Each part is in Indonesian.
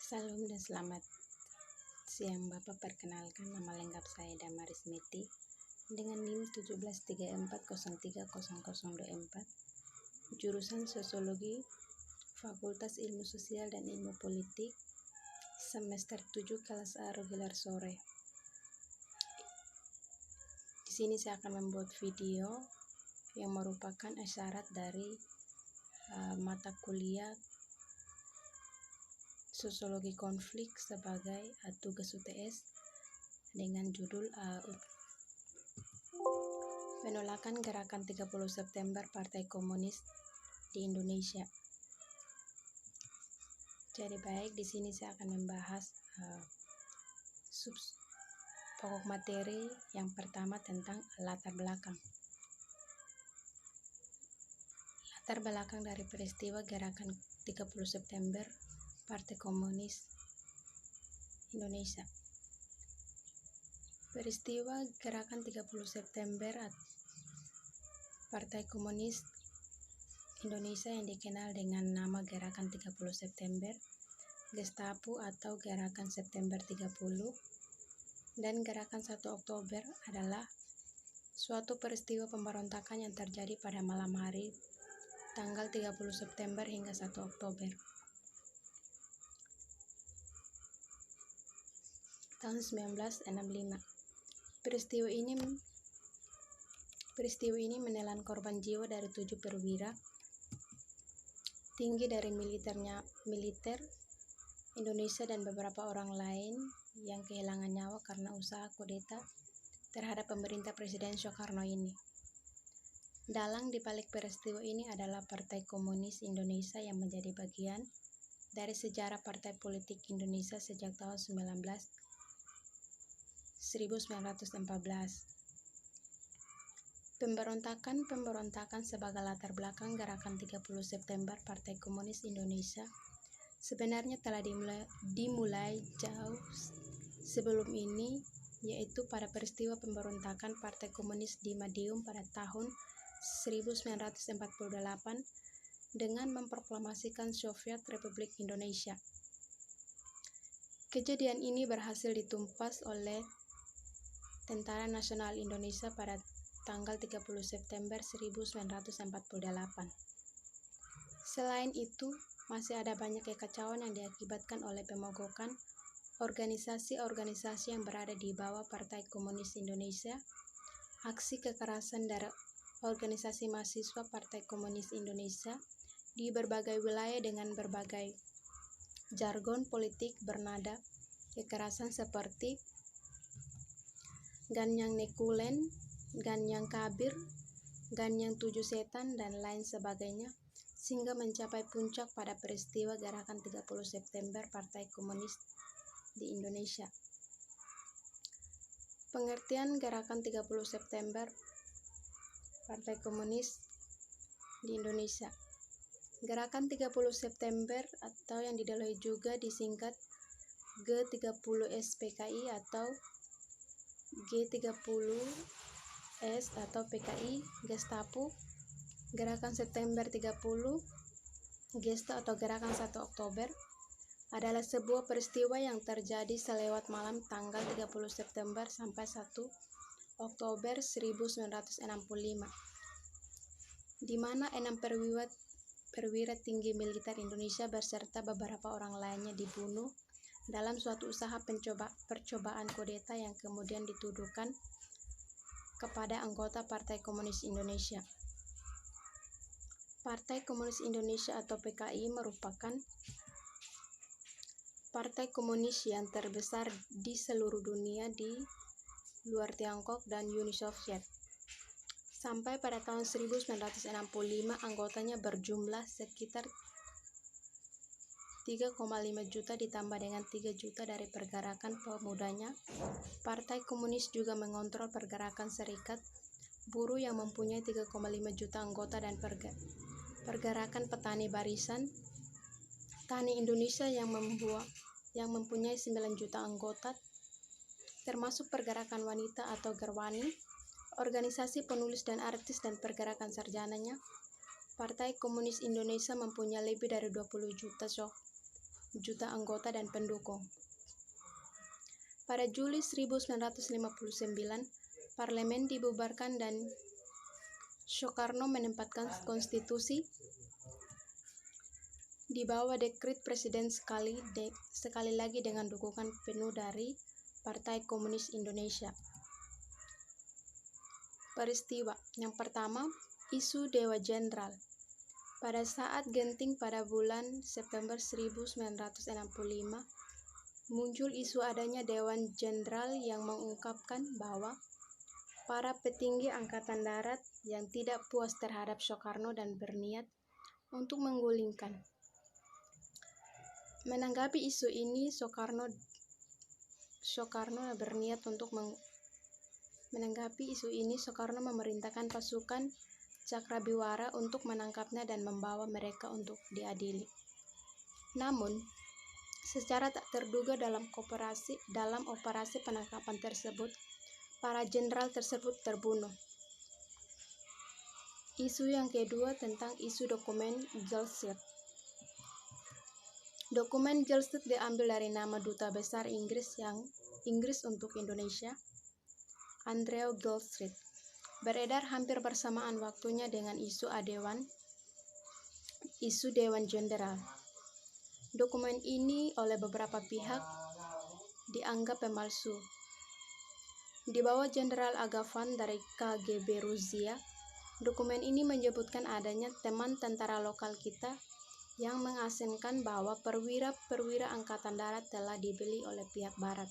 Salam dan selamat siang Bapak, perkenalkan nama lengkap saya Damaris Meti dengan NIM 1734030024, jurusan Sosiologi, Fakultas Ilmu Sosial dan Ilmu Politik, semester 7 kelas A reguler sore. Di sini saya akan membuat video yang merupakan isyarat dari mata kuliah Sosiologi Konflik sebagai tugas UTS dengan judul Penolakan Gerakan 30 September Partai Komunis di Indonesia. Jadi baik, di sini saya akan membahas pokok materi yang pertama tentang latar belakang. Latar belakang dari peristiwa Gerakan 30 September Partai Komunis Indonesia. Peristiwa Gerakan 30 September Partai Komunis Indonesia yang dikenal dengan nama Gerakan 30 September, Gestapo atau Gerakan September 30, dan Gerakan 1 Oktober adalah suatu peristiwa pemberontakan yang terjadi pada malam hari tanggal 30 September hingga 1 Oktober tahun 1965. Peristiwa ini menelan korban jiwa dari 7 perwira tinggi dari militer Indonesia dan beberapa orang lain yang kehilangan nyawa karena usaha kudeta terhadap pemerintah Presiden Soekarno ini. Dalang di balik peristiwa ini adalah Partai Komunis Indonesia yang menjadi bagian dari sejarah partai politik Indonesia sejak tahun 1914. Pemberontakan sebagai latar belakang Gerakan 30 September Partai Komunis Indonesia sebenarnya telah dimulai jauh sebelum ini, yaitu pada peristiwa pemberontakan Partai Komunis di Madiun pada tahun 1948 dengan memproklamasikan Soviet Republik Indonesia. Kejadian ini berhasil ditumpas oleh Tentara Nasional Indonesia pada tanggal 30 September 1948. Selain itu, masih ada banyak kekacauan yang diakibatkan oleh pemogokan organisasi-organisasi yang berada di bawah Partai Komunis Indonesia, aksi kekerasan dari organisasi mahasiswa Partai Komunis Indonesia di berbagai wilayah dengan berbagai jargon politik bernada kekerasan seperti Ganyang Nekulen, Ganyang Kabir, Ganyang Tujuh Setan, dan lain sebagainya, sehingga mencapai puncak pada peristiwa Gerakan 30 September Partai Komunis di Indonesia. Pengertian Gerakan 30 September Partai Komunis di Indonesia. Gerakan 30 September atau yang didahului juga disingkat G30S PKI atau G30S atau PKI Gestapo, Gerakan September 30 Gesta atau Gerakan 1 Oktober adalah sebuah peristiwa yang terjadi selewat malam tanggal 30 September sampai 1 Oktober 1965, di mana 6 perwira tinggi militer Indonesia beserta beberapa orang lainnya dibunuh dalam suatu usaha percobaan kudeta yang kemudian dituduhkan kepada anggota Partai Komunis Indonesia. Partai Komunis Indonesia atau PKI merupakan partai komunis yang terbesar di seluruh dunia di luar Tiongkok dan Uni Soviet. Sampai pada tahun 1965 anggotanya berjumlah sekitar 3,5 juta ditambah dengan 3 juta dari pergerakan pemudanya. Partai Komunis juga mengontrol pergerakan Serikat Buruh yang mempunyai 3,5 juta anggota dan pergerakan petani Barisan Tani Indonesia yang mempunyai 9 juta anggota, termasuk pergerakan wanita atau Gerwani, organisasi penulis dan artis dan pergerakan sarjananya. Partai Komunis Indonesia mempunyai lebih dari 20 juta juta anggota dan pendukung. Pada Juli 1959, parlemen dibubarkan dan Soekarno menempatkan konstitusi di bawah dekret presiden sekali lagi dengan dukungan penuh dari Partai Komunis Indonesia. Peristiwa yang pertama, isu Dewa Jenderal. Pada saat genting pada bulan September 1965, muncul isu adanya Dewan Jenderal yang mengungkapkan bahwa para petinggi Angkatan Darat yang tidak puas terhadap Soekarno dan berniat untuk menggulingkan. Menanggapi isu ini, Soekarno memerintahkan pasukan Cakrabiwara untuk menangkapnya dan membawa mereka untuk diadili. Namun, secara tak terduga dalam operasi penangkapan tersebut, para jenderal tersebut terbunuh. Isu yang kedua tentang isu dokumen Gilstead. Dokumen Gilstead diambil dari nama Duta Besar Inggris untuk Indonesia, Andrew Gilstead. Beredar hampir bersamaan waktunya dengan isu Dewan Jenderal. Dokumen ini oleh beberapa pihak dianggap pemalsu. Di bawah Jenderal Agavan dari KGB Rusia, dokumen ini menyebutkan adanya teman tentara lokal kita yang mengasingkan bahwa perwira-perwira Angkatan Darat telah dibeli oleh pihak Barat.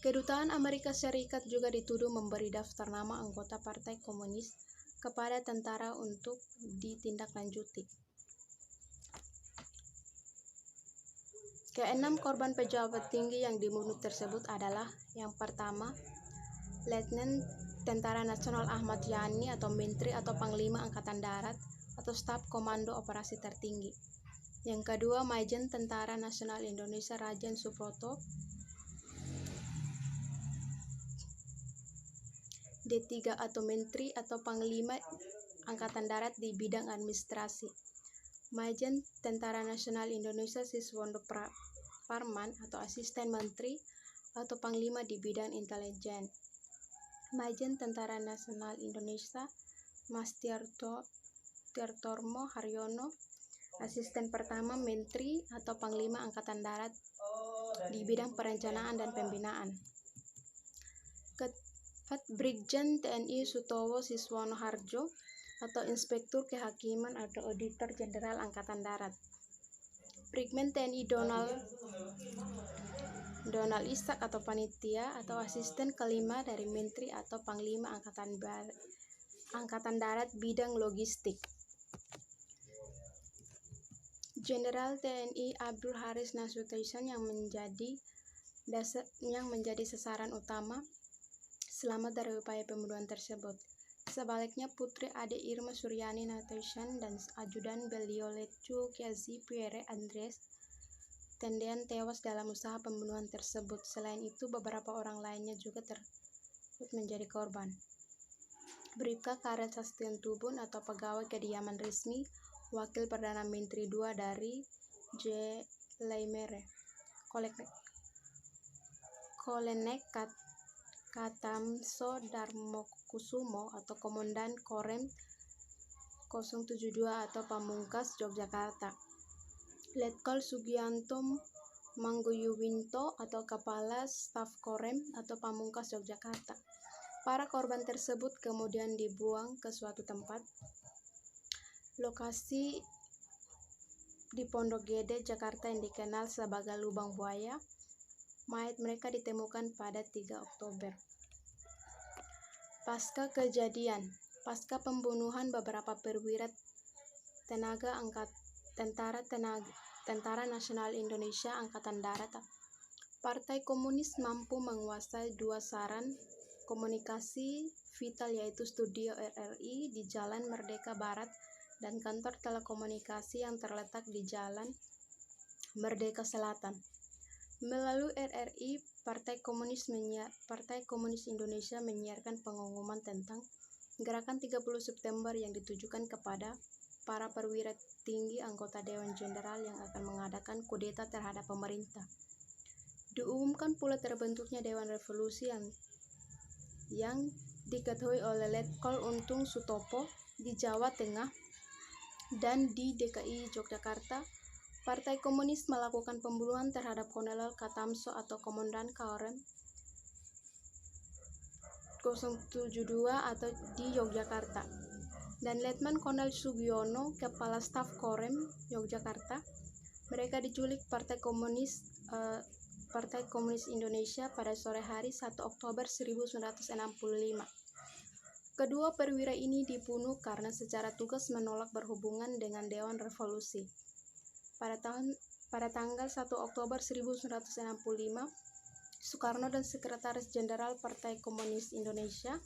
Kedutaan Amerika Serikat juga dituduh memberi daftar nama anggota Partai Komunis kepada tentara untuk ditindaklanjuti. Keenam korban pejabat tinggi yang dibunuh tersebut adalah yang pertama, Letnan Tentara Nasional Ahmad Yani atau Menteri atau Panglima Angkatan Darat atau Staf Komando Operasi Tertinggi. Yang kedua, Majen Tentara Nasional Indonesia Rajen Subroto. D3 atau Menteri atau Panglima Angkatan Darat di bidang administrasi. Majen Tentara Nasional Indonesia Siswondo Parman atau Asisten Menteri atau Panglima di bidang intelijen. Majen Tentara Nasional Indonesia Mas Tirtormo Haryono, Asisten Pertama Menteri atau Panglima Angkatan Darat di bidang perencanaan dan pembinaan. Keempat, Brigjen TNI Sutowo Siswono Harjo atau Inspektur Kehakiman atau Auditor Jenderal Angkatan Darat. Brigjen TNI Donald Ishak atau Panitia atau Asisten kelima dari Menteri atau Panglima Angkatan Darat bidang logistik. Jenderal TNI Abdul Haris Nasution yang menjadi sasaran utama selamat dari upaya pembunuhan tersebut. Sebaliknya, Putri Ade Irma Suryani Nasution dan ajudan beliau Letcu Kiazi Pierre Andres Tendean tewas dalam usaha pembunuhan tersebut. Selain itu, beberapa orang lainnya juga turut menjadi korban. Bribka Karel Sastion Tubun atau pegawai kediaman resmi Wakil Perdana Menteri II dari J. Leimere, Kolenek Katamso Darmokusumo atau Komandan Korem 072 atau Pamungkas Yogyakarta, Letkol Sugianto Mangguyuwinto atau Kepala Staf Korem atau Pamungkas Yogyakarta. Para korban tersebut kemudian dibuang ke suatu tempat lokasi di Pondok Gede, Jakarta yang dikenal sebagai Lubang Buaya. Mayat mereka ditemukan pada 3 Oktober. Pasca kejadian, pasca pembunuhan beberapa perwira Tentara Nasional Indonesia Angkatan Darat, Partai Komunis mampu menguasai 2 saran komunikasi vital yaitu Studio RRI di Jalan Merdeka Barat dan kantor telekomunikasi yang terletak di Jalan Merdeka Selatan. Melalui RRI, Partai Komunis Indonesia menyiarkan pengumuman tentang gerakan 30 September yang ditujukan kepada para perwira tinggi anggota Dewan Jenderal yang akan mengadakan kudeta terhadap pemerintah. Diumumkan pula terbentuknya Dewan Revolusi yang diketuai oleh Letkol Untung Sutopo di Jawa Tengah, dan di DKI Yogyakarta, Partai Komunis melakukan pembunuhan terhadap Kolonel Katamso atau Komandan Korem 072 atau di Yogyakarta, dan Letnan Kolonel Sugiono, Kepala Staf Korem Yogyakarta. Mereka diculik Partai Komunis Indonesia pada sore hari 1 Oktober 1965. Kedua perwira ini dibunuh karena secara tugas menolak berhubungan dengan Dewan Revolusi. Pada tanggal 1 Oktober 1965, Soekarno dan Sekretaris Jenderal Partai Komunis Indonesia,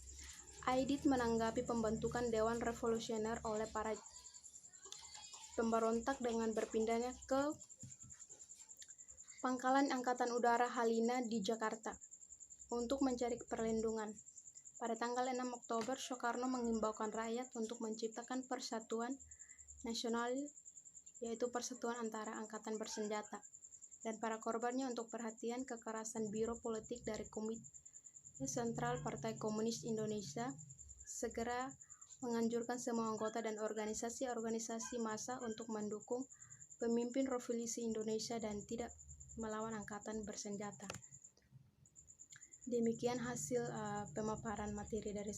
Aidit, menanggapi pembentukan Dewan Revolusioner oleh para pemberontak dengan berpindahnya ke Pangkalan Angkatan Udara Halyana di Jakarta untuk mencari perlindungan. Pada tanggal 6 Oktober, Soekarno mengimbaukan rakyat untuk menciptakan persatuan nasional, yaitu persatuan antara angkatan bersenjata, dan para korbannya untuk perhatian kekerasan Biro Politik dari Komite Sentral Partai Komunis Indonesia, segera menganjurkan semua anggota dan organisasi-organisasi massa untuk mendukung pemimpin revolusi Indonesia dan tidak melawan angkatan bersenjata. Demikian hasil pemaparan materi dari